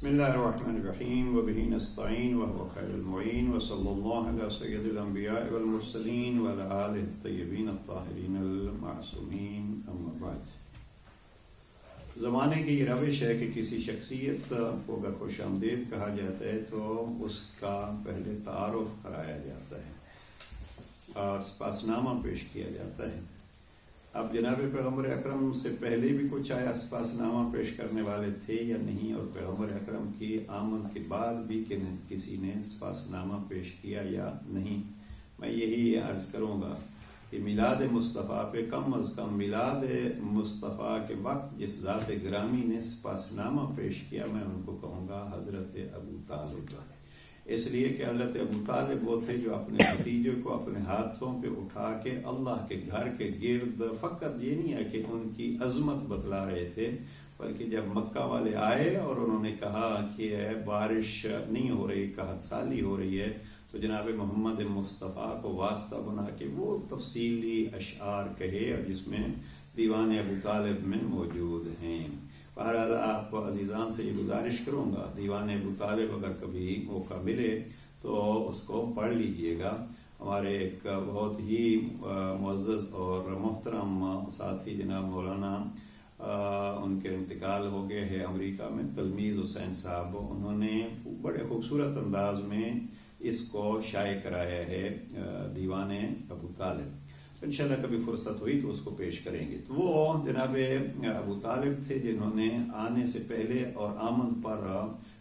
بسم اللہ الرحمن الرحیم وبہ نستعین وهو خیر المعین وصلی اللہ علی سید الانبیاء والمرسلین وعلی آلہ الطیبین الطاہرین المعصومین اما بعد۔ زمانے کی یہ روش ہے کہ کسی شخصیت کو اگر خوش آمدید کہا جاتا ہے تو اس کا پہلے تعارف کرایا جاتا ہے اور سپاسنامہ پیش کیا جاتا ہے۔ اب جناب پیغمبر اکرم سے پہلے بھی کچھ آیا سپاسنامہ پیش کرنے والے تھے یا نہیں، اور پیغمبر اکرم کی آمد کے بعد بھی کسی نے سپاسنامہ پیش کیا یا نہیں؟ میں یہی عرض کروں گا کہ میلاد مصطفیٰ پہ کم از کم میلاد مصطفیٰ کے وقت جس ذات گرامی نے سپاسنامہ پیش کیا، میں ان کو کہوں گا حضرت ابو طالب، اس لیے کہ حضرت ابو طالب وہ تھے جو اپنے بھتیجے کو اپنے ہاتھوں پہ اٹھا کے اللہ کے گھر کے گرد، فقط یہ نہیں ہے کہ ان کی عظمت بتلا رہے تھے، بلکہ جب مکہ والے آئے اور انہوں نے کہا کہ بارش نہیں ہو رہی، قحط سالی ہو رہی ہے، تو جناب محمد مصطفیٰ کو واسطہ بنا کے وہ تفصیلی اشعار کہے اور جس میں دیوان ابو طالب میں موجود ہیں۔ بہرحال آپ عزیزان سے یہ گزارش کروں گا، دیوان ابو طالب اگر کبھی موقع ملے تو اس کو پڑھ لیجئے گا۔ ہمارے ایک بہت ہی معزز اور محترم ساتھی جناب مولانا ان کے انتقال ہو گئے ہیں امریکہ میں، تلمیذ حسین صاحب، انہوں نے بڑے خوبصورت انداز میں اس کو شائع کرایا ہے، دیوان ابو طالب۔ انشاءاللہ کبھی فرصت ہوئی تو اس کو پیش کریں گے۔ تو وہ جناب ابو طالب تھے جنہوں نے آنے سے پہلے اور آمد پر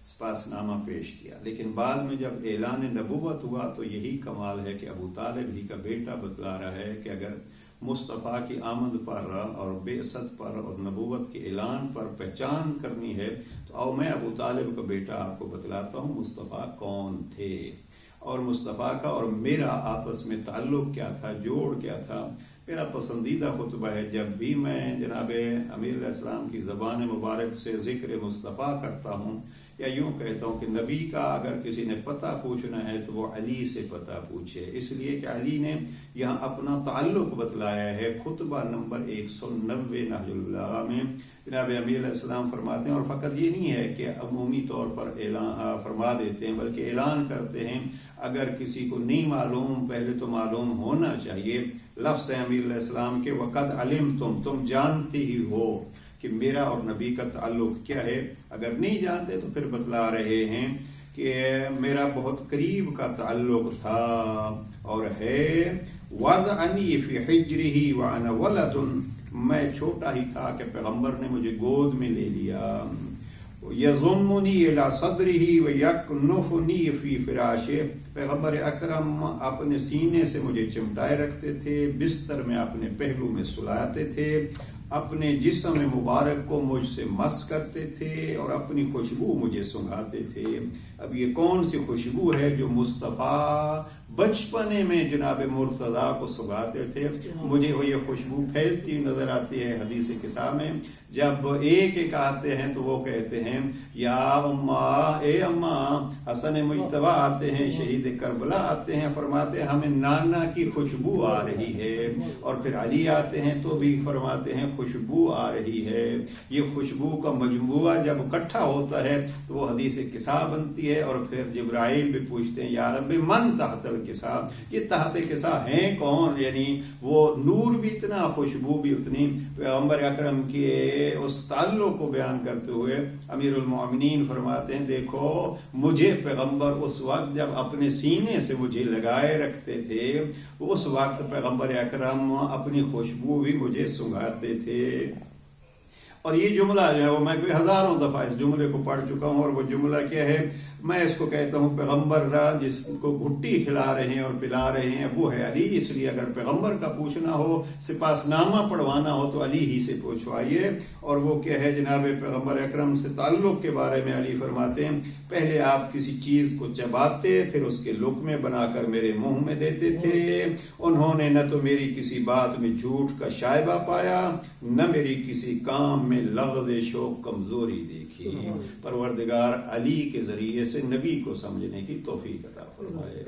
سپاسنامہ پیش کیا، لیکن بعد میں جب اعلان نبوت ہوا تو یہی کمال ہے کہ ابو طالب ہی کا بیٹا بتلا رہا ہے کہ اگر مصطفیٰ کی آمد پر اور بعثت پر اور نبوت کے اعلان پر پہچان کرنی ہے تو آؤ میں ابو طالب کا بیٹا آپ کو بتلاتا ہوں مصطفیٰ کون تھے، اور مصطفیٰ کا اور میرا آپس میں تعلق کیا تھا، جوڑ کیا تھا۔ میرا پسندیدہ خطبہ ہے، جب بھی میں جناب امیر علیہ السلام کی زبان مبارک سے ذکر مصطفیٰ کرتا ہوں یا یوں کہتا ہوں کہ نبی کا اگر کسی نے پتہ پوچھنا ہے تو وہ علی سے پتہ پوچھے، اس لیے کہ علی نے یہاں اپنا تعلق بتلایا ہے۔ خطبہ نمبر 190 نہج البلاغہ میں جناب امیر علیہ السلام فرماتے ہیں، اور فقط یہ نہیں ہے کہ عمومی طور پر اعلان فرما دیتے ہیں بلکہ اعلان کرتے ہیں، اگر کسی کو نہیں معلوم پہلے تو معلوم ہونا چاہیے۔ لفظ امیر علیہ السلام کے وقت علمتم، تم جانتے ہی ہو کہ میرا اور نبی کا تعلق کیا ہے، اگر نہیں جانتے تو پھر بتلا رہے ہیں کہ میرا بہت قریب کا تعلق تھا اور ہے۔ وَضَعَنِي فِي حِجْرِهِ وَأَنَا وَلَدٌ، میں چھوٹا ہی تھا کہ پیغمبر نے مجھے گود میں لے لیا۔ یضمنی الی صدرہ ویکنفنی فی فراشہ، پیغمبر اکرم اپنے سینے سے مجھے چمٹائے رکھتے تھے، بستر میں اپنے پہلو میں سلاتے تھے، اپنے جسم مبارک کو مجھ سے مس کرتے تھے اور اپنی خوشبو مجھے سنگھاتے تھے۔ اب یہ کون سی خوشبو ہے جو مصطفیٰ بچپنے میں جناب مرتضیٰ کو سنگھاتے تھے؟ مجھے وہ یہ خوشبو پھیلتی نظر آتی ہے حدیث قصہ میں، جب ایک ایک آتے ہیں تو وہ کہتے ہیں یا اماں، اے اماں، حسن مجتبی آتے ہیں، شہید کربلا آتے ہیں، فرماتے ہیں ہمیں نانا کی خوشبو آ رہی ہے، اور پھر علی آتے ہیں تو بھی فرماتے ہیں خوشبو آ رہی ہے۔ یہ خوشبو کا مجموعہ جب اکٹھا ہوتا ہے تو وہ حدیث قصہ بنتی ہے، اور پھر جبرائیل بھی پوچھتے ہیں یا رب من تحت القصہ، یہ تحت قصہ ہیں کون؟ یعنی وہ نور بھی اتنا، خوشبو بھی اتنی۔ پیغمبر اکرم کے اس تعلق کو بیان کرتے ہوئے امیر المومنین فرماتے ہیں دیکھو مجھے پیغمبر اس وقت جب اپنے سینے سے مجھے لگائے رکھتے تھے، اس وقت پیغمبر اکرم اپنی خوشبو بھی مجھے سنگھاتے تھے۔ اور یہ جملہ جو ہے وہ میں کوئی ہزاروں دفعہ اس جملے کو پڑھ چکا ہوں، اور وہ جملہ کیا ہے؟ میں اس کو کہتا ہوں پیغمبر جس کو گھٹی کھلا رہے ہیں اور پلا رہے ہیں وہ ہے علی، اس لیے اگر پیغمبر کا پوچھنا ہو، سپاسنامہ پڑھوانا ہو تو علی ہی سے پوچھوائیے۔ اور وہ کیا ہے جناب پیغمبر اکرم سے تعلق کے بارے میں علی فرماتے ہیں پہلے آپ کسی چیز کو چباتے پھر اس کے لقمے بنا کر میرے منہ میں دیتے تھے، انہوں نے نہ تو میری کسی بات میں جھوٹ کا شائبہ پایا، نہ میری کسی کام میں لغز شوق کمزوری دیکھی۔ پروردگار علی کے ذریعے سے نبی کو سمجھنے کی توفیق عطا فرمائے۔